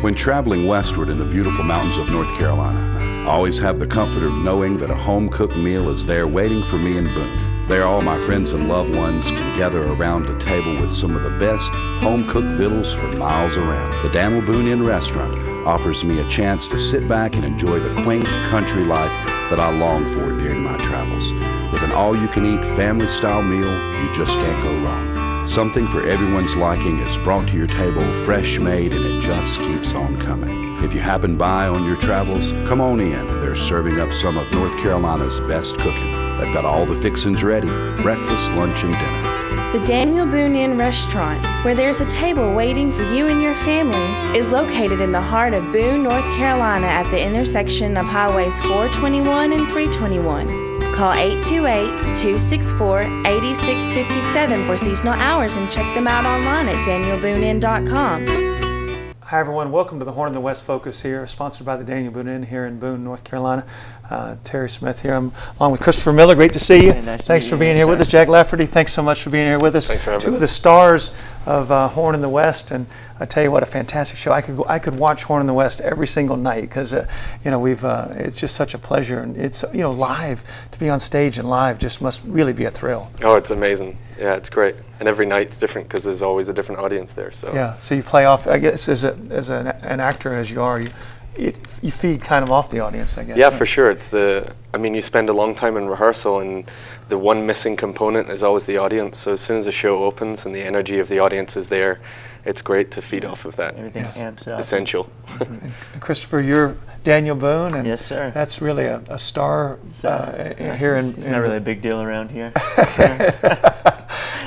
When traveling westward in the beautiful mountains of North Carolina, I always have the comfort of knowing that a home-cooked meal is there waiting for me in Boone. There all my friends and loved ones can gather around a table with some of the best home-cooked victuals for miles around. The Daniel Boone Inn restaurant offers me a chance to sit back and enjoy the quaint country life that I long for during my travels. With an all-you-can-eat family-style meal, you just can't go wrong. Something for everyone's liking is brought to your table, fresh made, and it just keeps on coming. If you happen by on your travels, come on in. They're serving up some of North Carolina's best cooking. They've got all the fixings ready, breakfast, lunch, and dinner. The Daniel Boone Inn restaurant, where there's a table waiting for you and your family, is located in the heart of Boone, North Carolina at the intersection of Highways 421 and 321. Call 828-264-8657 for seasonal hours and check them out online at danielbooneinn.com. Hi everyone, welcome to the Horn of the West Focus here, sponsored by the Daniel Boone Inn here in Boone, North Carolina. Terry Smith here. I'm along with Christopher Miller. Great to see you. Nice Thanks for being here with us. Jack Lafferty, thanks so much for being here with us. Thanks for having us. Two of the stars of Horn in the West, and I tell you what, a fantastic show. I could watch Horn in the West every single night because it's just such a pleasure, and it's live, to be on stage and live just must really be a thrill. Oh, it's amazing. Yeah, it's great, and every night's different because there's always a different audience there. So yeah, so you play off. I guess as an actor as you are, you feed kind of off the audience, I guess. Yeah, for sure. You spend a long time in rehearsal, and the one missing component is always the audience. So as soon as the show opens and the energy of the audience is there, it's great to feed off of that. Everything's amps up. Essential. And Christopher, you're Daniel Boone, and yes, sir. That's really a star here in. It's not really a big deal around here.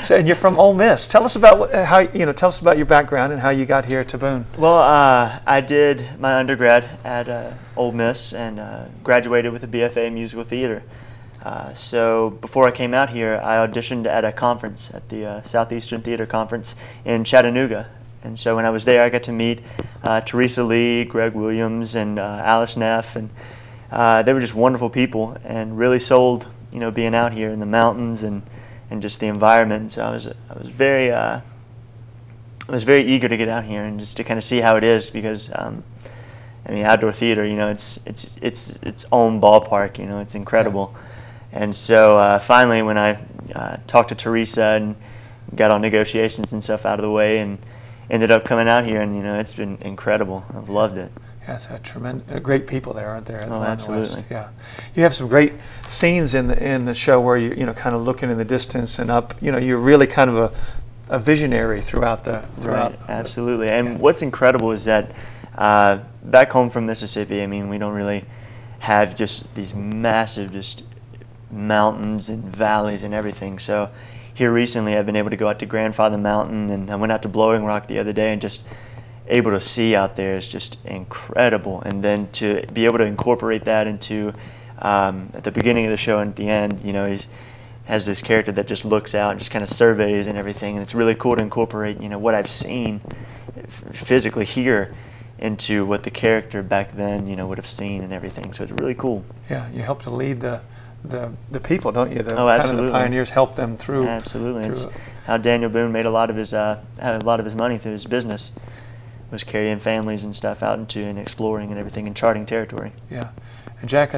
So, and you're from Ole Miss. Tell us about Tell us about your background and how you got here to Boone. Well, I did my undergrad at Ole Miss and graduated with a BFA in musical theater. So before I came out here, I auditioned at a conference at the Southeastern Theater Conference in Chattanooga. And so when I was there, I got to meet Teresa Lee, Greg Williams, and Alice Neff, and they were just wonderful people and really sold, being out here in the mountains and just the environment. So I was very eager to get out here and just to kind of see how it is because outdoor theater, it's its own ballpark. It's incredible. Yeah. And so finally, when I talked to Teresa and got all negotiations and stuff out of the way, and ended up coming out here, and it's been incredible. I've loved it. Yeah, it's great people there, aren't there? Oh, absolutely. Yeah, you have some great scenes in the show where you kind of looking in the distance and up. You're really kind of a visionary throughout. Right, absolutely. And what's incredible is that back home from Mississippi, we don't really have just these massive just mountains and valleys and everything. So here recently, I've been able to go out to Grandfather Mountain, and I went out to Blowing Rock the other day, and just able to see out there is just incredible. And then to be able to incorporate that into at the beginning of the show and at the end, he has this character that just looks out and just kind of surveys and everything, and it's really cool to incorporate what I've seen physically here into what the character back then would have seen and everything. So it's really cool. Yeah, you help to lead the people, don't you? Oh, absolutely. Kind of the pioneers help them through. Absolutely. It's how Daniel Boone made a lot of his money through his business, was carrying families and stuff out into and exploring and everything and charting territory. Yeah, and Jack,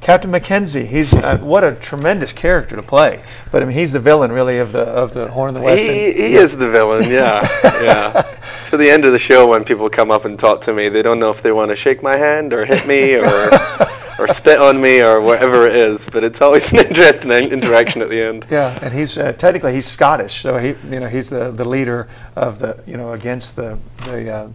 Captain Mackenzie, he's what a tremendous character to play. But he's the villain really of the Horn of the West. He is the villain, yeah, yeah. So the end of the show, when people come up and talk to me, they don't know if they want to shake my hand or hit me or spit on me or whatever it is, but it's always an interesting interaction at the end. Yeah, and he's technically he's Scottish, so he's the leader of the against the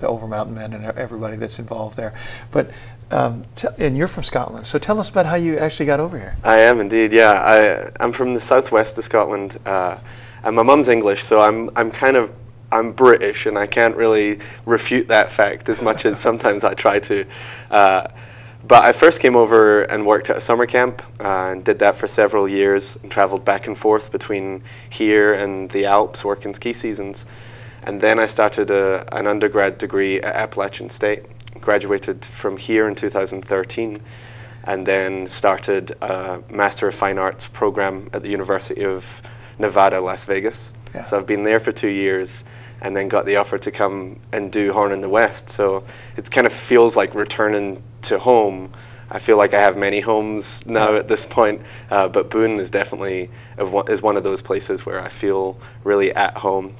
Over Mountain Men and everybody that's involved there. But and you're from Scotland, so tell us about how you actually got over here. I am indeed, yeah. I'm from the southwest of Scotland, and my mum's English, so I'm British, and I can't really refute that fact as much as sometimes I try to. But I first came over and worked at a summer camp and did that for several years and traveled back and forth between here and the Alps working ski seasons. And then I started an undergrad degree at Appalachian State, graduated from here in 2013, and then started a Master of Fine Arts program at the University of Nevada, Las Vegas. Yeah. So I've been there for 2 years, and then got the offer to come and do Horn in the West. So it kind of feels like returning to home. I feel like I have many homes now at this point, but Boone is definitely one of those places where I feel really at home.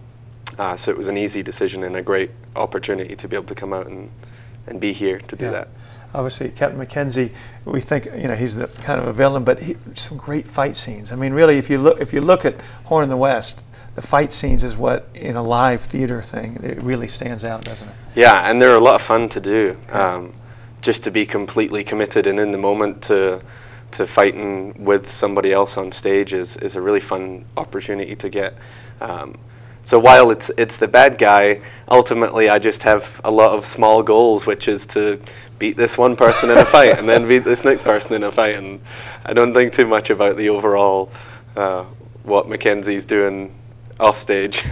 So it was an easy decision and a great opportunity to be able to come out and be here to do that. Obviously, Captain Mackenzie, we think he's the kind of a villain, but some great fight scenes. I mean, really, if you look at Horn in the West, the fight scenes is what in a live theater thing it really stands out, doesn't it? Yeah, and they're a lot of fun to do. Just to be completely committed and in the moment to fighting with somebody else on stage is a really fun opportunity to get. So while it's the bad guy, ultimately I just have a lot of small goals, which is to beat this one person in a fight and then beat this next person in a fight, and I don't think too much about the overall what Mackenzie's doing off stage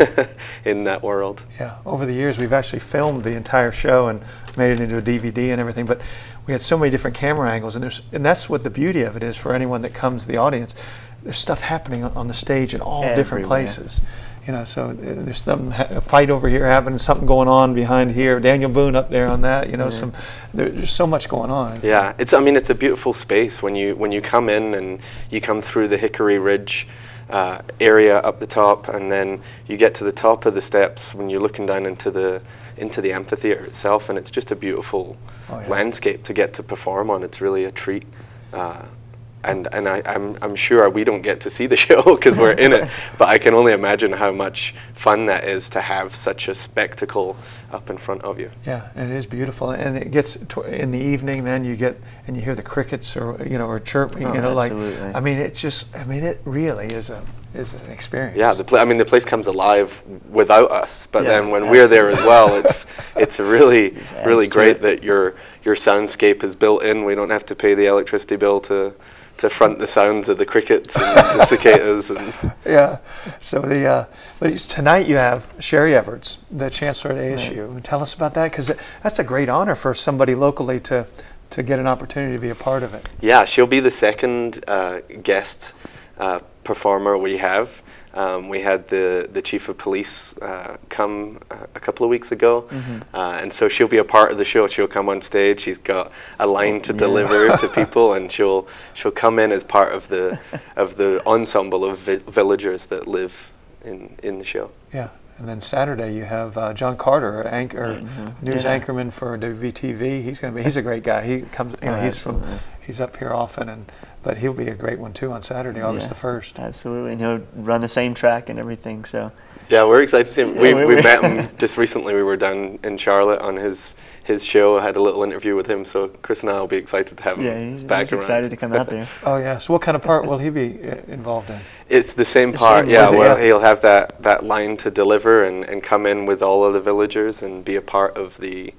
in that world. Yeah, over the years we've actually filmed the entire show and made it into a DVD and everything, but we had so many different camera angles, and that's what the beauty of it is for anyone that comes to the audience. There's stuff happening on the stage in all different places. So there's a fight over here happening, something going on behind here, Daniel Boone up there on that, there's so much going on. Yeah, it's a beautiful space when you come in and you come through the Hickory Ridge area up the top, and then you get to the top of the steps when you're looking down into the amphitheater itself, and it's just a beautiful landscape to get to perform on. It's really a treat. And I'm sure we don't get to see the show because we're in it, but I can only imagine how much fun that is to have such a spectacle up in front of you. Yeah, and it is beautiful, and it gets in the evening. Then you hear the crickets or chirping. Absolutely. It really is an experience. Yeah, the place comes alive without us, but then when we're there as well, it's really great that your soundscape is built in. We don't have to pay the electricity bill to front the sounds of the crickets and the cicadas. Yeah. So but tonight you have Sherry Everts, the Chancellor at ASU. Right. Tell us about that, because that's a great honor for somebody locally to get an opportunity to be a part of it. Yeah, she'll be the second guest performer we have. We had the chief of police come a couple of weeks ago, and so she'll be a part of the show. She'll come on stage. She's got a line to deliver to people, and she'll come in as part of the ensemble of villagers that live in the show. Yeah. And then Saturday you have John Carter, news anchorman for WVTV. He's a great guy. He comes, he's up here often, but he'll be a great one too on Saturday, August the 1st. Absolutely, and he'll run the same track and everything. So. Yeah, we're excited to see him. We met him just recently. We were down in Charlotte on his show. I had a little interview with him, so Chris and I will be excited to have him back around. He's excited to come out there. Oh yeah. So what kind of part will he be involved in? It's the same part. He'll have that line to deliver and come in with all of the villagers and be a part of the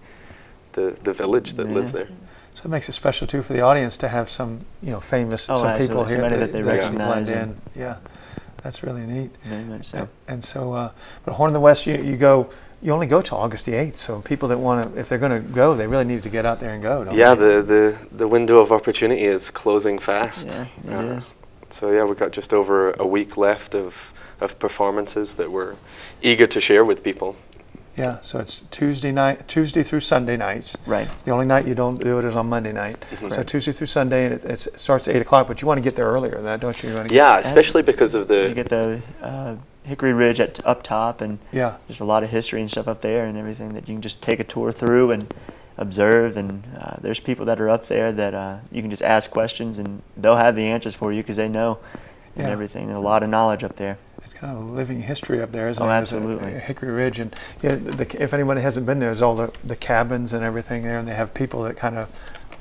village that lives there. So it makes it special too for the audience to have some some people here that they recognize blend in. Yeah, that's really neat. Very much so. And so, but Horn in the West, you only go till August the 8th. So people that want to, if they're going to go, they really need to get out there and go. Don't they? The window of opportunity is closing fast. Yeah, it is. So we've got just over a week left of performances that we're eager to share with people. Yeah, so it's Tuesday through Sunday nights. Right. The only night you don't do it is on Monday night. So Right. Tuesday through Sunday, and it starts at 8 o'clock, but you want to get there earlier than that, don't you? Especially because of You get the Hickory Ridge up top, and there's a lot of history and stuff up there and everything that you can just take a tour through and observe, and there's people that are up there that you can just ask questions and they'll have the answers for you because they know and everything, and a lot of knowledge up there. It's kind of a living history up there, isn't it? Absolutely. Hickory Ridge, and if anybody hasn't been there, there's all the cabins and everything there, and they have people that kind of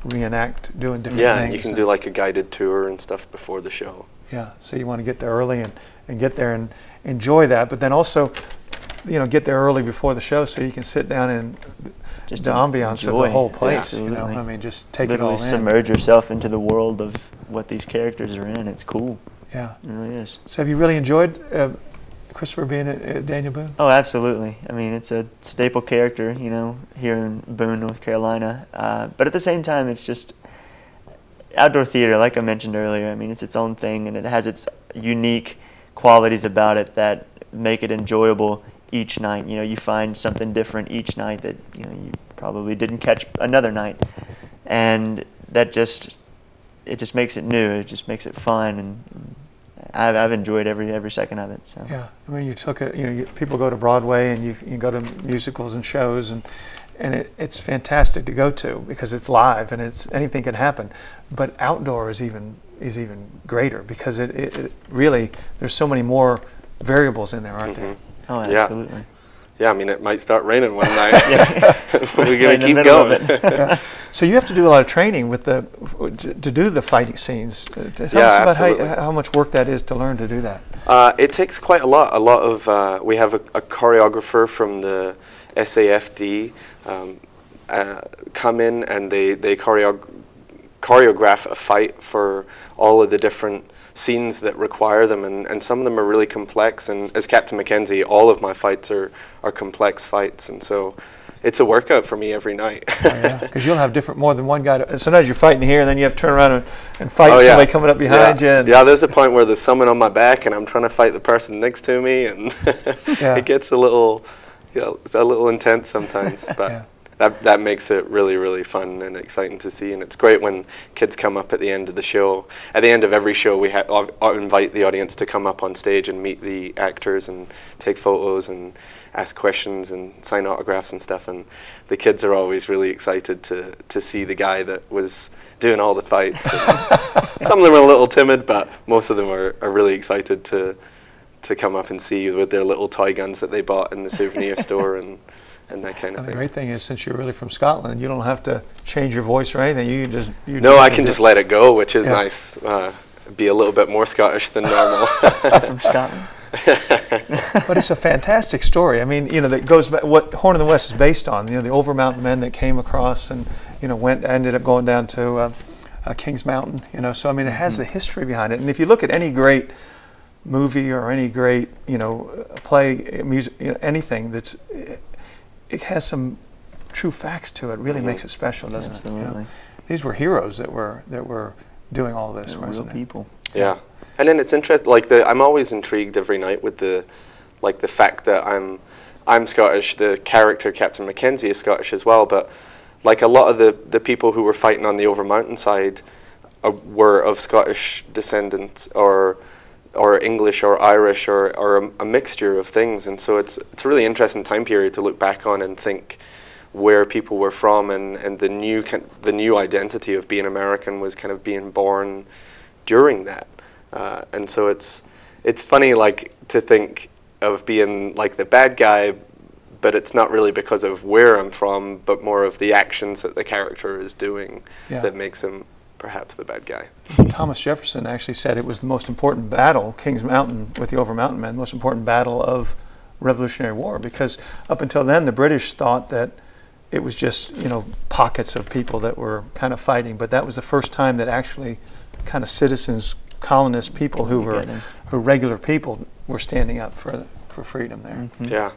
reenact doing different things. Yeah, and you can do like a guided tour and stuff before the show. Yeah, so you want to get there early and get there and enjoy that, but then also, get there early before the show so you can sit down and just the ambiance of the whole place. Just take it all in. Submerge yourself into the world of what these characters are in. It's cool. Yeah, it really is. So have you really enjoyed Christopher being at Daniel Boone? Oh, absolutely. I mean, it's a staple character, here in Boone, North Carolina. But at the same time, it's just outdoor theater, like I mentioned earlier. I mean, it's its own thing, and it has its unique qualities about it that make it enjoyable each night. You know, you find something different each night that, you know, you probably didn't catch another night. And that just, it just makes it new. It just makes it fun, and I've enjoyed every second of it. So. Yeah, I mean, you took it. You know, people go to Broadway and you go to musicals and shows, and it's fantastic to go to because it's live and it's anything can happen. But outdoor is even greater because it really, there's so many more variables in there, aren't there? Oh, absolutely. Yeah, I mean, it might start raining one night. We're going to keep going. Yeah. So you have to do a lot of training with to do the fighting scenes. Tell us about how much work that is to learn to do that. It takes quite a lot. A lot of we have a choreographer from the SAFD come in, and they choreograph a fight for all of the different scenes that require them, and some of them are really complex, and as Captain Mackenzie, all of my fights are complex fights, and so it's a workout for me every night. Because you'll have more than one guy. Sometimes you're fighting here, and then you have to turn around and fight somebody coming up behind you. Yeah, there's a point where there's someone on my back, and I'm trying to fight the person next to me, and it gets a little intense sometimes, but. That makes it really, really fun and exciting to see, and it's great when kids come up at the end of the show. At the end of every show, we invite the audience to come up on stage and meet the actors and take photos and ask questions and sign autographs and stuff, and the kids are always really excited to see the guy that was doing all the fights. Some of them are a little timid, but most of them are really excited to come up and see you with their little toy guns that they bought in the souvenir store and that kind of thing. The great thing is, since you're really from Scotland, you don't have to change your voice or anything. You can just I can just let it go, which is nice. Be a little bit more Scottish than normal. From Scotland. But it's a fantastic story. I mean, you know, that goes back what Horn of the West is based on. You know, the Overmountain men that came across and ended up going down to Kings Mountain. You know, so I mean, it has the history behind it. And if you look at any great movie or any great play, music, anything that's it has some true facts to it. Really makes it special, doesn't it? You know? These were heroes that were doing all this. Real people. Yeah, and then it's interesting. I'm always intrigued every night with the fact that I'm Scottish. The character Captain Mackenzie is Scottish as well. But like a lot of the people who were fighting on the Overmountain side were of Scottish descendants or English or Irish or a mixture of things, and so it's a really interesting time period to look back on and think where people were from, and the new identity of being American was kind of being born during that, and so it's funny to think of being like the bad guy, but it's not really because of where I'm from, but more of the actions that the character is doing that makes him perhaps the bad guy. Thomas Jefferson actually said it was the most important battle, Kings Mountain with the Overmountain men, the most important battle of Revolutionary War, because up until then the British thought that it was just pockets of people that were kind of fighting, but that was the first time that actually kind of citizens, colonists, people who were regular people were standing up for freedom there. Yeah.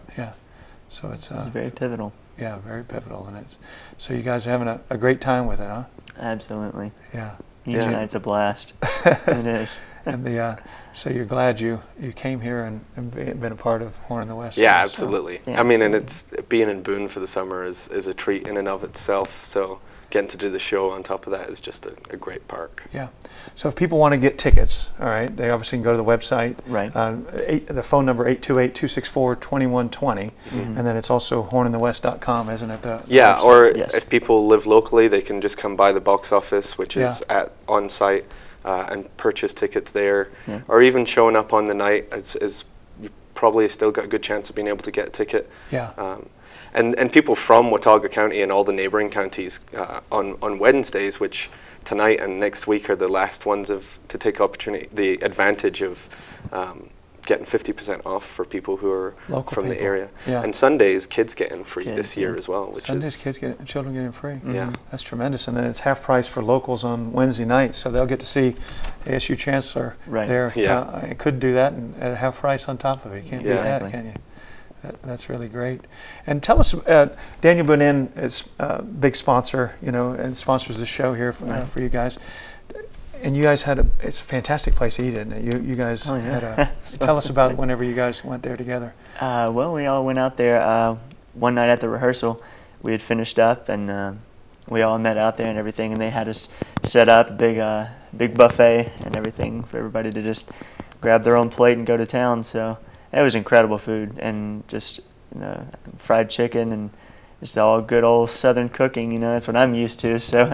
So it's very pivotal. Yeah, very pivotal, and so you guys are having a great time with it, huh? Absolutely. Yeah. Each night's a blast. It is. And so you're glad you came here and been a part of Horn of the West. Yeah, absolutely. So, I mean, and it's being in Boone for the summer is a treat in and of itself. So getting to do the show on top of that is just a great perk. Yeah. So if people want to get tickets, all right, they obviously can go to the website. Right. The phone number 828-264-2120, and then it's also horninthewest.com, isn't it? If people live locally, they can just come by the box office, which is on site, and purchase tickets there, or even showing up on the night is you probably still got a good chance of being able to get a ticket. Yeah. And people from Watauga County and all the neighboring counties on Wednesdays, which tonight and next week are the last ones to take the advantage of getting 50% off for people who are local from people. The area. Yeah. And Sundays, kids get in free this year as well. Children get in free. Yeah. That's tremendous. And then it's half price for locals on Wednesday nights, so they'll get to see ASU Chancellor there. Yeah. Could do that at half price on top of it. You can't beat that, can you? That's really great. And tell us, Daniel Bonin is a big sponsor, and sponsors the show here for you guys. And you guys had it's a fantastic place to eat, isn't it? You guys Oh, yeah. had tell us about whenever you guys went there together. Well, we all went out there one night at the rehearsal. We had finished up, and we all met out there and everything, and they had us set up a big buffet and everything for everybody to just grab their own plate and go to town. So it was incredible food, and just fried chicken and just all good old Southern cooking. That's what I'm used to. So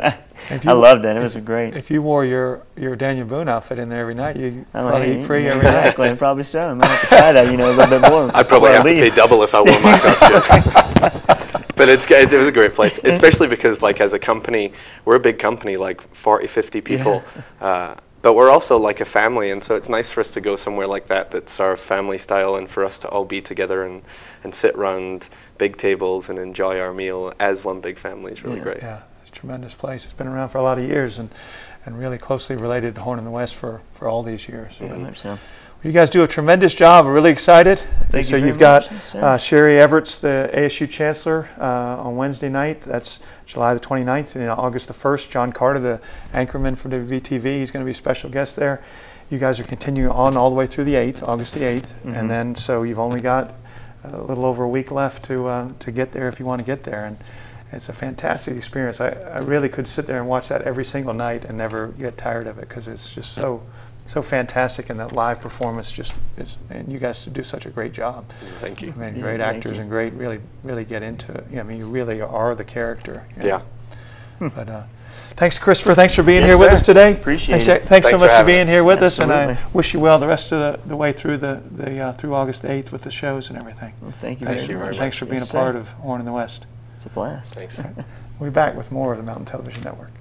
I loved it. It was great. If you wore your Daniel Boone outfit in there every night, you Oh, probably hey, eat free every night. Exactly, probably so. I might have to try that, a little bit more. I'd probably before I have to leave. pay double if I wore my costume. But it was a great place, especially because, like, as a company, we're a big company, like 40, 50 people. But we're also like a family, and so it's nice for us to go somewhere like that serves family style, and for us to all be together and sit around big tables and enjoy our meal as one big family is really great. Yeah, it's a tremendous place. It's been around for a lot of years, and really closely related to Horn in the West for all these years. Very much so. You guys do a tremendous job. We're really excited. Thank so you very you've got much. Yes, Sherry Everts, the ASU Chancellor, on Wednesday night. That's July the 29th. And August the 1st, John Carter, the anchorman from WVTV, he's going to be a special guest there. You guys are continuing on all the way through the 8th, August the 8th. And then so you've only got a little over a week left to get there if you want to get there. And it's a fantastic experience. I really could sit there and watch that every single night and never get tired of it, because it's just so fantastic, and that live performance just is, and you guys do such a great job. Thank you. I mean, Yeah, great thank actors you. and really get into it. I mean, you really are the character. Yeah. But thanks, Christopher. Thanks for being Yes, here with sir. us today. Appreciate thanks, it. Thanks so Thanks much for for having being us. here with us, and I Absolutely. wish you well the rest of the way through through August 8th with the shows and everything. Well, thank you Thanks, very much. thanks for being Yes, a part sir. of Horn in the West. It's a blast. Thanks. We'll be back with more of the Mountain Television Network.